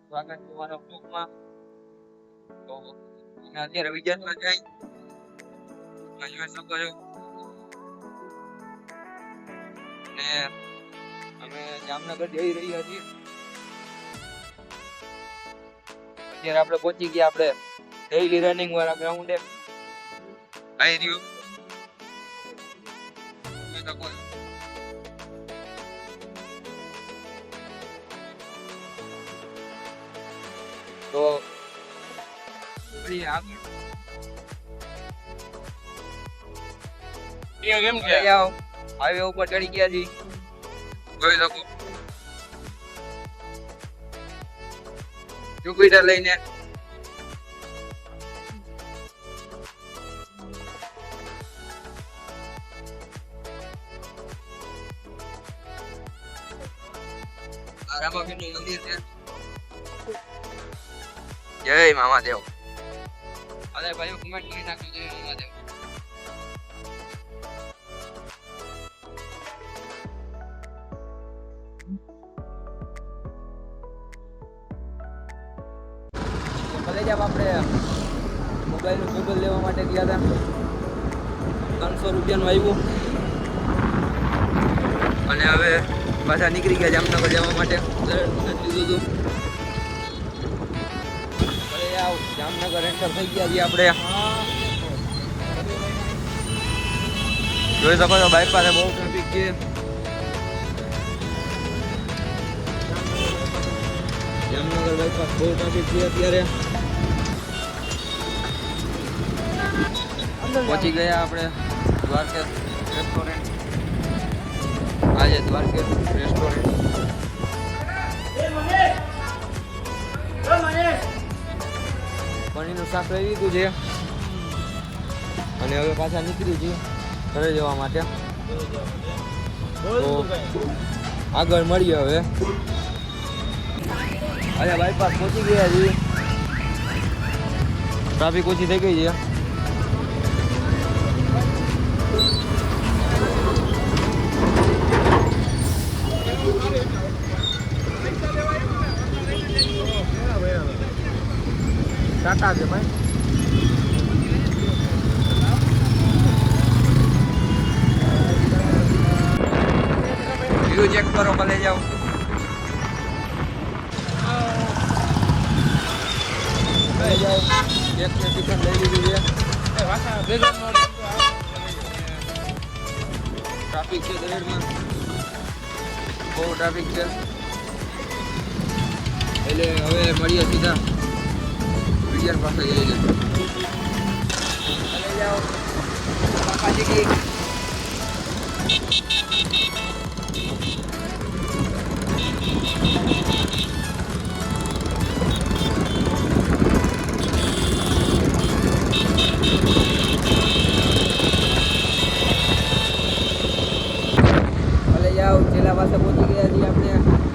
સ્વાગત તમારા બ્લોગમાં. તો અમે અત્યારે વિજયમાં જઈ જોઈ શકો છો ને અમે જામનગર જઈ રહ્યા છીએ. અત્યારે આપણે પહોંચી ગયા આપણે ડેઈલી રનિંગ વાળા ગ્રાઉન્ડે. આવી રહ્યું તો કેમ છે હાઈવે ઉપર ચડી ગયા છી. જોઈ શકો જુપિટર લઈને રામાપીર નું મંદિર છે. જય મામાદેવ. અરે ભાઈ કમેન્ટ કરી નાખજો જય મામાદેવ. કલેજા આપણે મોબાઈલનું કેબલ લેવા માટે ગયા હતા. 300 રૂપિયાનું આવ્યું અને હવે પાછા નીકળી ગયા જામનગર જવા માટે. લીધું હતું જામનગર એન્ટર થઈ ગયા છીએ આપણે. જોઈ શકો છો બાઇક પાસે બહુ ટ્રાફિક છે. જામનગર બાઇપાસ બહુ ટ્રાફિક છે અત્યારે. પહોંચી ગયા આપણે દ્વારકેશ રેસ્ટોરન્ટ. આજે દ્વારકેશ રેસ્ટોરન્ટ પનીરનું શાક લઈ લીધું છે અને હવે પાછા નીકળી છીએ ઘરે જવા માટે. તો આગળ મળીએ હવે. આજે બાયપાસ પહોંચી ગયા છીએ. ટ્રાફિક ઓછી થઈ ગઈ છે. ટાટા છે ભાઈ. વ્યૂ ચેક કરો ભલે જાઓ. લઈ જાઓ એક ને ટિકિટ લઈ લીધી છે. ટ્રાફિક છે દરેકમાં બહુ ટ્રાફિક છે. એટલે હવે મળીએ સીધા વિજયન પાસે જઈને. લઈ જાઓ બાપાજી કી. ભલે જાઓ છેલ્લા પાસે પહોંચી ગયા છીએ આપણે.